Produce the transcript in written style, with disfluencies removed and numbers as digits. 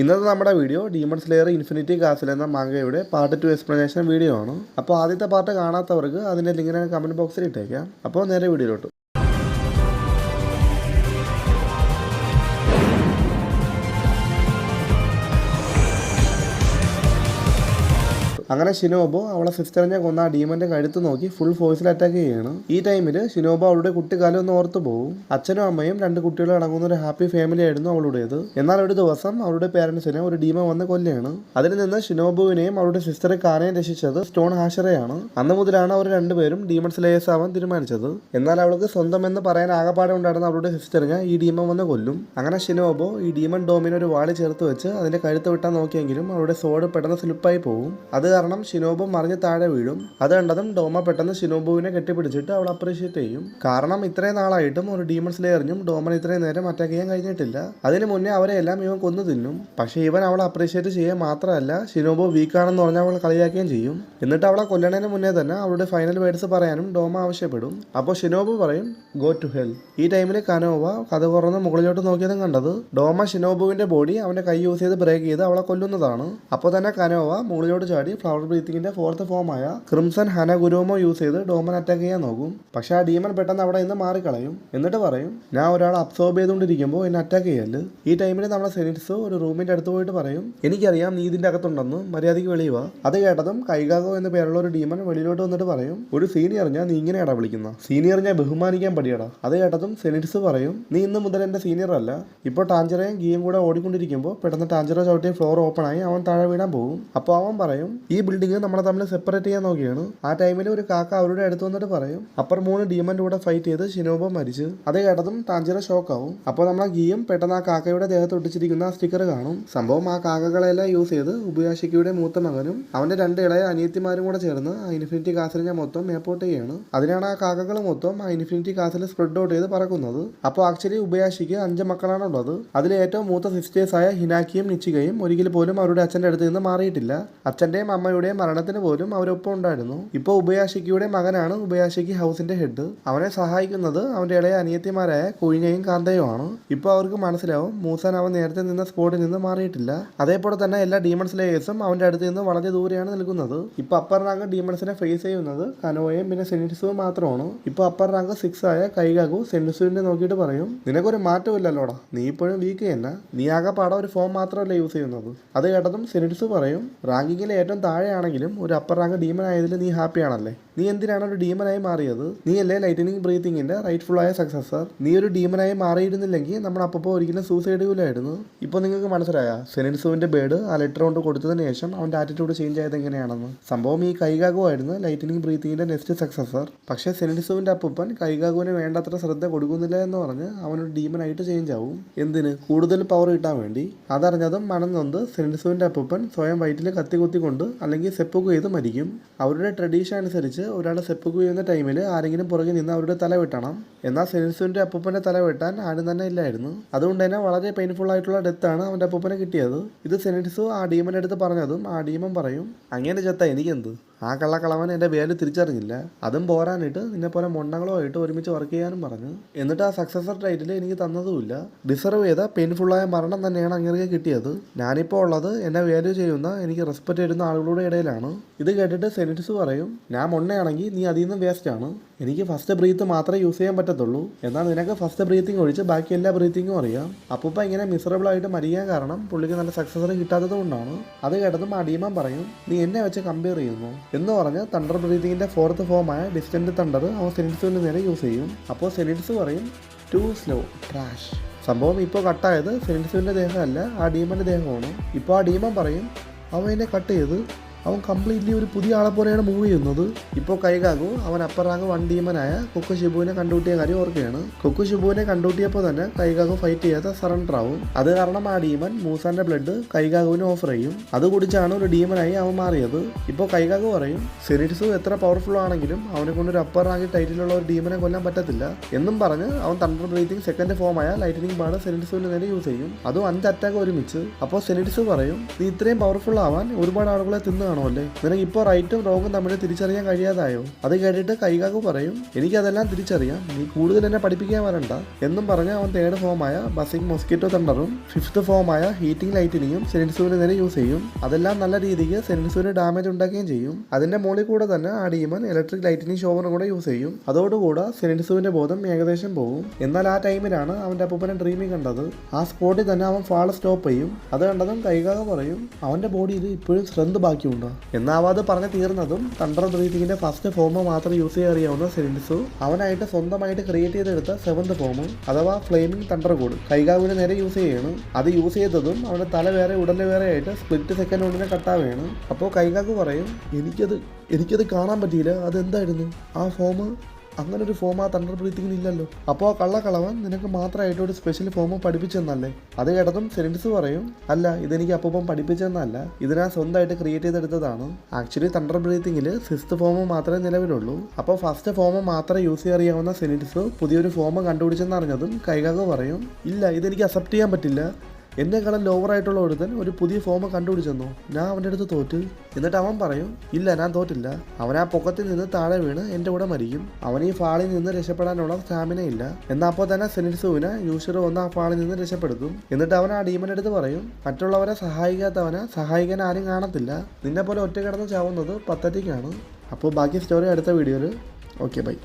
ഇന്നത്തെ നമ്മുടെ video demon slayer infinity castle എന്ന മാംഗയുടെ പാർട്ട് 2 എക്സ്പ്ലനേഷൻ വീഡിയോ ആണ്. അപ്പോൾ ആദ്യത്തെ പാർട്ട് കാണാത്തവർക്ക് അതിൻ്റെ ലിങ്ക് ഞാൻ കമൻറ്റ് ബോക്സിൽ ഇട്ടേക്കാം. അപ്പോൾ നേരെ വീഡിയോയിലോട്ട്. അങ്ങനെ ഷിനോബോ അവളെ സിസ്റ്ററിനെ കൊന്ന ആ ഡീമന്റെ കഴുത്ത് നോക്കി ഫുൾ ഫോഴ്സിൽ അറ്റാക്ക് ചെയ്യാണ്. ഈ ടൈമിൽ ഷിനോബോ അവളുടെ കുട്ടിക്കാലം ഒന്ന് ഓർത്തു പോകും. അച്ഛനും അമ്മയും 2 കുട്ടികളും അടങ്ങുന്ന ഒരു ഹാപ്പി ഫാമിലി ആയിരുന്നു അവളുടേത്. എന്നാൽ ഒരു ദിവസം അവളുടെ പേരൻസിനെ ഒരു ഡീമൻ വന്ന് കൊല്ലുകയാണ്. അതിൽ നിന്ന് ഷിനോബുവിനെയും അവളുടെ സിസ്റ്ററെ കാനെയും രക്ഷിച്ചത് സ്റ്റോൺ ഹാഷറയാണ്. അന്ന് മുതലാണ് അവർ രണ്ടുപേരും ഡീമൺ സ്ലേയേഴ്സ് ആവാൻ തീരുമാനിച്ചത്. എന്നാൽ അവൾക്ക് സ്വന്തം എന്ന് പറയാൻ ആകപ്പാടെ ഉണ്ടായിരുന്ന അവളുടെ സിസ്റ്ററിനെ ഈ ഡീമൻ വന്ന് കൊല്ലും. അങ്ങനെ ഷിനോബോ ഈ ഡീമൻ ഡോമിനെ ഒരു വാളി ചേർത്ത് വെച്ച് അതിന്റെ കഴുത്ത് വിട്ടാൻ നോക്കിയെങ്കിലും അവളുടെ സോഡ് പെട്ടെന്ന് സ്ലിപ്പായി പോകും. അത് കാരണം ഷിനോബു മറിഞ്ഞ് താഴെ വീഴും. അത് കണ്ടതും ഡോമ പെട്ടെന്ന് ഷിനോബുവിനെ കെട്ടിപ്പിടിച്ചിട്ട് അവൾ അപ്രീഷിയേറ്റ് ചെയ്യും. കാരണം ഇത്രയും നാളായിട്ടും ഒരു ഡീമൺ സ്ലേയറിനും ഡോമൻ ഇത്രയും നേരം അറ്റാക്ക് ചെയ്യാൻ കഴിഞ്ഞിട്ടില്ല. അതിന് മുന്നേ അവരെ എല്ലാം ഇവൻ കൊന്നു തിന്നും. പക്ഷേ ഇവൻ അവളെ അപ്രീഷിയേറ്റ് ചെയ്യുക മാത്രമല്ല, ഷിനോബു വീക്കാണെന്ന് പറഞ്ഞാൽ അവൾ കളിയാക്കുകയും ചെയ്യും. എന്നിട്ട് അവളെ കൊല്ലണതിന് മുന്നേ തന്നെ അവളുടെ ഫൈനൽ വേർഡ്സ് പറയാനും ഡോമ ആവശ്യപ്പെടും. അപ്പോൾ ഷിനോബു പറയും ഗോ ടു ഹെൽ. ഈ ടൈമിൽ കനോവ കഥ കുറന്ന് മുകളിലോട്ട് നോക്കിയതും കണ്ടത് ഡോമ ഷിനോബുവിന്റെ ബോഡി അവന്റെ കൈ യൂസ് ചെയ്ത് ബ്രേക്ക് ചെയ്ത് അവളെ കൊല്ലുന്നതാണ്. അപ്പോൾ തന്നെ കനോവ മുകളിലോട്ട് ചാടി ഫ്ലവർ ബ്രീത്തിങ്ങിന്റെ 4th ഫോമായ ക്രിംസൺ ഹനഗുരോമോ യൂസ് ചെയ്ത് ഡോമൻ അറ്റാക്ക് ചെയ്യാൻ നോക്കും. പക്ഷെ ആ ഡീമൻ പെട്ടെന്ന് അവിടെ നിന്ന് മാറിക്കളയും. എന്നിട്ട് പറയും ഞാൻ ഒരാൾ അബ്സോർബ് ചെയ്തുകൊണ്ടിരിക്കുമ്പോൾ എന്നെ അറ്റാക്ക് ചെയ്യല്. ഈ ടൈമിൽ നമ്മുടെ സെനിറ്റ്സ് ഒരു റൂമിന്റെ അടുത്ത് പോയിട്ട് പറയും എനിക്കറിയാം നീ ഇതിന്റെ അകത്തുണ്ടെന്ന്, മര്യാദയ്ക്ക് വെളിയുക. അത് കേട്ടതും കൈകാഗോ എന്ന പേരുള്ള ഒരു ഡീമൻ വെളിയിലോട്ട് വന്നിട്ട് പറയും ഒരു സീനിയർ ഞാൻ നീ ഇങ്ങനെയാടാ വിളിക്കുന്ന, സീനിയർ ഞാൻ ബഹുമാനിക്കാൻ പഠിയടാ. അത് കേട്ടതും സെനിറ്റ്സ് പറയും നീ ഇന്ന് മുതൽ എന്റെ സീനിയർ അല്ല. ഇപ്പോൾ ടാഞ്ചറയും ഗീയും കൂടെ ഓടിക്കൊണ്ടിരിക്കുമ്പോൾ പെട്ടെന്ന് ടാഞ്ചറോ ചവിട്ടിയ ഫ്ലോർ ഓപ്പൺ ആയി അവൻ താഴെ വീഴാൻ പോകും. അപ്പോൾ അവൻ പറയും ഈ ബിൽഡിംഗ് നമ്മളെ തമ്മിൽ സെപ്പറേറ്റ് ചെയ്യാൻ നോക്കിയാണ്. ആ ടൈമിൽ ഒരു കാക്ക അവരുടെ അടുത്ത് വന്നിട്ട് പറയും അപ്പർ 3 ഡീമന്റെ കൂടെ ഫൈറ്റ് ചെയ്ത് ഷിനോബോ മരിച്ചു. അത് കേട്ടതും ടാഞ്ചറ ഷോക്ക് ആവും. അപ്പോൾ നമ്മളെ ഗീയും പെട്ടെന്ന് ആ കാക്കയുടെ ദേഹത്ത് ഒട്ടിച്ചിരിക്കുന്ന ആ സ്റ്റിക്കർ കാണും. സംഭവം ആ കാക്കകളെല്ലാം യൂസ് ചെയ്ത് ഉബയാഷിക്കിയുടെ മൂത്ത മകനും അവന്റെ 2 ഇളയ അനിയത്തിമാരും കൂടെ ചേർന്ന് ആ ഇൻഫിനിറ്റി കാസിലിനെ മൊത്തം മേപ്പോട്ട് ചെയ്യാണ്. അതിനാണ് ആ കാക്കകൾ മൊത്തം ആ ഇൻഫിനിറ്റി കാസിൽ സ്പ്രെഡ് ഔട്ട് ചെയ്ത് പറക്കുന്നത്. അപ്പോൾ ആക്ച്വലി ഉബയാഷിക്ക് 5 മക്കളാണ് ഉള്ളത്. അതിൽ ഏറ്റവും മൂത്ത സിസ്റ്റേഴ്സായ ഹിനാക്കിയും നിച്ചികയും ഒരിക്കൽ പോലും അവരുടെ അച്ഛൻ്റെ അടുത്ത് നിന്ന് മാറിയിട്ടില്ല. അച്ഛൻ്റെയും അമ്മയുടെയും മരണത്തിന് പോലും അവരൊപ്പം ഉണ്ടായിരുന്നു. ഇപ്പോൾ ഉബയാഷിക്കിയുടെ മകനാണ് ഉബയാഷിക്കി ഹൗസിന്റെ ഹെഡ്. അവനെ സഹായിക്കുന്നത് അവന്റെ ഇളയ അനിയത്തിമാരായ കുയിനയും കാന്തയും ആണ്. ഇപ്പോൾ അവർക്ക് മനസ്സിലാവും മൂസാൻ അവൻ നേരത്തെ നിന്ന സ്പോട്ടിൽ നിന്ന് മാറിയിട്ടില്ല. അതേപോലെ തന്നെ എല്ലാ ഡീമൺ സ്ലേയേഴ്സും അവന്റെ അടുത്ത് നിന്ന് വളരെ ദൂരെയാണ് നിൽക്കുന്നത്. ഇപ്പോൾ അപ്പർ റാങ്ക് ഡീമൺസിനെ ഫേസ് ചെയ്യുന്നത് കനോയും പിന്നെ സെനിറ്റ്സുവും മാത്രമാണ്. ഇപ്പോൾ അപ്പർ റാങ്ക് 6 ആയ കൈകാഗു സെനിറ്റ്സുവിനെ നോക്കിയിട്ട് പറയും നിനക്കൊരു മാറ്റമില്ലല്ലോടാ, നീ ഇപ്പോഴും വീക്ക് തന്നെ, നീ ആകെ പാടം ഒരു ഫോം മാത്രമല്ല യൂസ് ചെയ്യുന്നത്. അത് കേട്ടതും സെനിറ്റ്സ് പറയും റാങ്കിങ്ങിൽ ഏറ്റവും താഴെയാണെങ്കിലും ഒരു അപ്പർ റാങ്ക് ഡീമൻ ആയതിൽ നീ ഹാപ്പി ആണല്ലേ, നീ എന്തിനാണ് ഒരു ഡീമനായി മാറിയത്, നീ അല്ലേ ലൈറ്റനിങ് ബ്രീത്തിങ്ങിന്റെ റൈറ്റ്ഫുൾ ആയ സക്സസർ, നീ ഒരു ഡീമനായി മാറിയിരുന്നില്ലെങ്കിൽ നമ്മൾ അപ്പോൾ ഒരിക്കലും സൂസൈഡ് ചെയ്യില്ലായിരുന്നു. ഇപ്പോൾ നിങ്ങൾക്ക് മനസ്സിലായ സെനിറ്റ്സുവിന്റെ ബേഡ് ആ ലെറ്റർ കൊണ്ട് കൊടുത്തതിന് ശേഷം അവന്റെ ആറ്റിറ്റ്യൂഡ് ചേഞ്ച് ആയത് എങ്ങനെയാണെന്ന്. സംഭവം ഈ കൈകാഗു ആയിരുന്നു ലൈറ്റനിങ് ബ്രീത്തിങ്ങിന്റെ നെക്സ്റ്റ് സക്സസർ. പക്ഷേ സെനിറ്റ്സുവിന്റെ അപ്പൂപ്പൻ കൈകാഗുവിന് വേണ്ടത്ര ശ്രദ്ധ കൊടുക്കുന്നില്ല എന്ന് പറഞ്ഞ് അവനൊരു ഡീമനായിട്ട് ചേഞ്ച് ആവും. എന്തിന്? കൂടുതൽ പവർ കിട്ടാൻ വേണ്ടി. അതറിഞ്ഞതും മനംനൊന്ത് സെനിറ്റ്സുവിന്റെ അപ്പൂപ്പൻ സ്വയം വയറ്റിൽ കത്തി കുത്തിക്കൊണ്ട് അല്ലെങ്കിൽ സെപ്പുകു ചെയ്ത് മരിക്കും. അവരുടെ ട്രഡീഷൻ അനുസരിച്ച് ഒരാൾ സെപ്പുകു ചെയ്യുന്ന ടൈമിൽ ആരെങ്കിലും പുറകെ നിന്ന് അവരുടെ തല വെട്ടണം. എന്നാൽ സെനിറ്സുവിന്റെ അപ്പൂപ്പന്റെ തല വെട്ടാൻ ആരും തന്നെ ഇല്ലായിരുന്നു. അതുകൊണ്ട് തന്നെ വളരെ പെയിൻഫുൾ ആയിട്ടുള്ള ഡെത്താണ് അവന്റെ അപ്പൂപ്പനെ കിട്ടിയത്. ഇത് സെനിറ്റ്സു ആ ഡീമന്റെ അടുത്ത് പറഞ്ഞതും ആ ഡീമൻ പറയും അങ്ങനെ ചത്ത എനിക്കെന്ത്, ആ കള്ളക്കളവൻ എൻ്റെ വേല് തിരിച്ചറിഞ്ഞില്ല, അതും പോരാനിട്ട് നിന്നെപ്പോലെ മൊണ്ണങ്ങളുമായിട്ട് ഒരുമിച്ച് വർക്ക് ചെയ്യാനും പറഞ്ഞു. എന്നിട്ട് ആ സക്സസർ ടൈറ്റിൽ എനിക്ക് തന്നതുമില്ല. ഡിസർവ് ചെയ്ത പെയിൻഫുള്ളായ മരണം തന്നെയാണ് അങ്ങനെ കിട്ടിയത്. ഞാനിപ്പോൾ ഉള്ളത് എന്നെ വാല്യൂ ചെയ്യുന്ന എനിക്ക് റെസ്പെക്ട് ചെയ്യുന്ന ആളുകളുടെ ഇടയിലാണ്. ഇത് കേട്ടിട്ട് സെനിറ്റ്സ് പറയും ഞാൻ മൊണ്ണയാണെങ്കിൽ നീ അതിൽ നിന്നും വേസ്റ്റ് ആണ്, എനിക്ക് ഫസ്റ്റ് ബ്രീത്ത് മാത്രമേ യൂസ് ചെയ്യാൻ പറ്റത്തുള്ളൂ, എന്നാൽ നിനക്ക് ഫസ്റ്റ് ബ്രീത്തിങ് ഒഴിച്ച് ബാക്കി എല്ലാ ബ്രീത്തിങ്ങും അറിയാം. അപ്പോൾ ഇങ്ങനെ മിസറബിൾ ആയിട്ട് മരിക്കാൻ കാരണം പുള്ളിക്ക് നല്ല സക്സസർ കിട്ടാത്തത് കൊണ്ടാണ്. അത് കേട്ടതും ആ ഡീമൻ പറയും നീ എന്നെ വെച്ച് കമ്പയർ ചെയ്യുന്നു എന്ന് പറഞ്ഞ് തണ്ടർ ബ്രീത്തിങ്ങിന്റെ 4th ഫോമായ ഡിസ്റ്റന്റ് തണ്ടർ അവൻ സെനിറ്റ്സുവിന് നേരെ യൂസ് ചെയ്യും. അപ്പോൾ സെനിറ്റ്സ് പറയും ടു സ്ലോ ട്രാഷ്. സംഭവം ഇപ്പോൾ കട്ടായത് സെനിറ്റ്സുവിന്റെ ദേഹമല്ല, ആ ഡീമന്റെ ദേഹമാണ്. ഇപ്പോൾ ആ ഡീമൻ പറയും അവൻ എന്നെ കട്ട് ചെയ്ത് അവൻ കംപ്ലീറ്റ്ലി ഒരു പുതിയ ആളെ പോലെയാണ് മൂവ് ചെയ്യുന്നത്. ഇപ്പോൾ കൈകാഗു അവൻ അപ്പർ റാങ്ക് 1 ഡീമനായ കൊക്കു ഷിബുവിനെ കണ്ടുകൂട്ടിയ കാര്യം ഓർക്കുകയാണ്. കൊക്കു ഷിബുവിനെ കണ്ടുകൂട്ടിയപ്പോൾ തന്നെ കൈകാഗു ഫൈറ്റ് ചെയ്യാതെ സറണ്ടർ ആവും. അത് കാരണം ആ ഡീമൻ മൂസാന്റെ ബ്ലഡ് കൈകാഗുവിന് ഓഫർ ചെയ്യും. അത് കുടിച്ചാണ് ഒരു ഡീമനായി അവൻ മാറിയത്. ഇപ്പോൾ കൈകാഗു പറയും സെനിറ്റ്സു എത്ര പവർഫുൾ ആണെങ്കിലും അവനെ കൊണ്ട് ഒരു അപ്പർ റാങ്ക് ടൈറ്റിലുള്ള ഒരു ഡീമനെ കൊല്ലാൻ പറ്റത്തില്ല എന്നും പറഞ്ഞ് അവൻ തണ്ടർ ബ്രീത്തിങ് 2nd ഫോമായ ലൈറ്റനിങ് ബാർഡ് സെനിറ്റ്സുവിന് നേരെ യൂസ് ചെയ്യും. അതും 5 അറ്റാക്ക് ഒരുമിച്ച്. അപ്പോൾ സെനിറ്റ്സ് പറയും നീ ഇത്രയും പവർഫുൾ ആവാൻ ഒരുപാട് ആളുകളെ തിന്നു കാണുമല്ലേ? നിനക്ക് ഇപ്പോൾ റൈറ്റും റോങ്ങും തമ്മിൽ തിരിച്ചറിയാൻ കഴിയാതായോ? അത് കേട്ടിട്ട് കൈകാകു പറയും, എനിക്കതെല്ലാം തിരിച്ചറിയാം, നീ കൂടുതൽ എന്നെ പഠിപ്പിക്കാൻ വരണ്ട എന്നും പറഞ്ഞ് അവൻ തേർഡ് ഫോമായ ബസിംഗ് മൊസ്കിറ്റോ തണ്ടറും ഫിഫ്ത്ത് ഫോമായ ഹീറ്റിംഗ് ലൈറ്റിനിങ്ങും സെനിറ്റ്സുവിന് നേരെ യൂസ് ചെയ്യും. അതെല്ലാം നല്ല രീതിക്ക് സെനിറ്റ്സുവിന് ഡാമേജ് ഉണ്ടാക്കുകയും ചെയ്യും. അതിന്റെ മുകളിൽ കൂടെ തന്നെ ആ ഡീമൺ ഇലക്ട്രിക് ലൈറ്റിനിങ് ഷോവറും കൂടെ യൂസ് ചെയ്യും. അതോടുകൂടെ സെനിറ്റ്സുവിന്റെ ബോധം ഏകദേശം പോകും. എന്നാൽ ആ ടൈമിലാണ് അവന്റെ അപ്പൂപ്പനെ ഡ്രീമിൽ കണ്ടത്. ആ സ്പോട്ടിൽ തന്നെ അവൻ ഫാള് സ്റ്റോപ്പ് ചെയ്യും. അത് കണ്ടതും കൈകാക പറയും, അവന്റെ ബോഡിയിൽ ഇപ്പോഴും സ്ട്രെങ്ത് ബാക്കിയുണ്ടോ? എന്നാവാത് പറഞ്ഞ് തീർന്നതും തണ്ടർ ബ്രീത്തിങ്ങിന്റെ ഫസ്റ്റ് ഫോം മാത്രം യൂസ് ചെയ്യാൻ അറിയാവുന്ന സെനിറ്റ്സു അവനായിട്ട് സ്വന്തമായിട്ട് ക്രിയേറ്റ് ചെയ്തെടുത്ത സെവന്ത് ഫോം അഥവാ ഫ്ലെയിമിംഗ് തണ്ടർ കോഡ് കൈകാവിന് നേരെ യൂസ് ചെയ്യണം. അത് യൂസ് ചെയ്തതും അവന്റെ തല വേറെ ഉടല് വേറെ ആയിട്ട് സ്പ്ലിറ്റ് സെക്കൻഡ് കൊണ്ടിനെ കട്ടാവുകയാണ്. അപ്പോൾ കൈകാക്ക് പറയും, എനിക്കത് കാണാൻ പറ്റിയില്ല, അതെന്തായിരുന്നു ആ ഫോം? അങ്ങനെ ഒരു ഫോം ആ തണ്ടർ ബ്രീത്തിങ്ങിന് ഇല്ലല്ലോ. അപ്പോൾ ആ കള്ളക്കളവൻ നിനക്ക് മാത്രമായിട്ട് ഒരു സ്പെഷ്യൽ ഫോം പഠിപ്പിച്ചെന്നല്ലേ? അത് കേട്ടതും സെനിറ്റ്സ് പറയും, അല്ല, ഇതെനിക്ക് അപ്പം പഠിപ്പിച്ചെന്നല്ല, ഇതിനാ സ്വന്തമായിട്ട് ക്രിയേറ്റ് ചെയ്തെടുത്തതാണ്. ആക്ച്വലി തണ്ടർ ബ്രീത്തിങ്ങിൽ സിക്സ്ത് ഫോം മാത്രമേ നിലവിലുള്ളൂ. അപ്പോൾ ഫസ്റ്റ് ഫോം മാത്രം യൂസ് ചെയ്യാറിയാവുന്ന സെനിറ്റ്സ് പുതിയൊരു ഫോം കണ്ടുപിടിച്ചെന്ന് അറിഞ്ഞതും കൈകാക പറയും, ഇല്ല, ഇതെനിക്ക് അക്സെപ്റ്റ് ചെയ്യാൻ പറ്റില്ല. എന്നെക്കാളും ലോവറായിട്ടുള്ള ഒരുത്തൻ ഒരു പുതിയ ഫോം കണ്ടുപിടിച്ചെന്നോ? ഞാൻ അവൻ്റെ അടുത്ത് തോറ്റ്. എന്നിട്ട് അവൻ പറയും, ഇല്ല, ഞാൻ തോറ്റില്ല. അവൻ ആ പൊക്കത്തിൽ നിന്ന് താഴെ വീണ് എൻ്റെ കൂടെ മരിക്കും. അവൻ ഈ ഫാളിൽ നിന്ന് രക്ഷപ്പെടാനുള്ള സ്റ്റാമിന ഇല്ല. എന്നാൽ അപ്പോൾ തന്നെ സെനിറ്റ്സുവിനെ യൂഷർ വന്ന് ആ ഫാളിൽ നിന്ന് രക്ഷപ്പെടുത്തും. എന്നിട്ട് അവൻ ആ ഡീമൻ്റെ അടുത്ത് പറയും, മറ്റുള്ളവരെ സഹായിക്കാത്തവനെ സഹായിക്കാൻ ആരും കാണത്തില്ല. നിന്നെ പോലെ ഒറ്റ കിടന്ന് ചാവുന്നത് പത്തറ്റിക്കാണ്. അപ്പോൾ ബാക്കി സ്റ്റോറി അടുത്ത വീഡിയോയിൽ. Okay, by.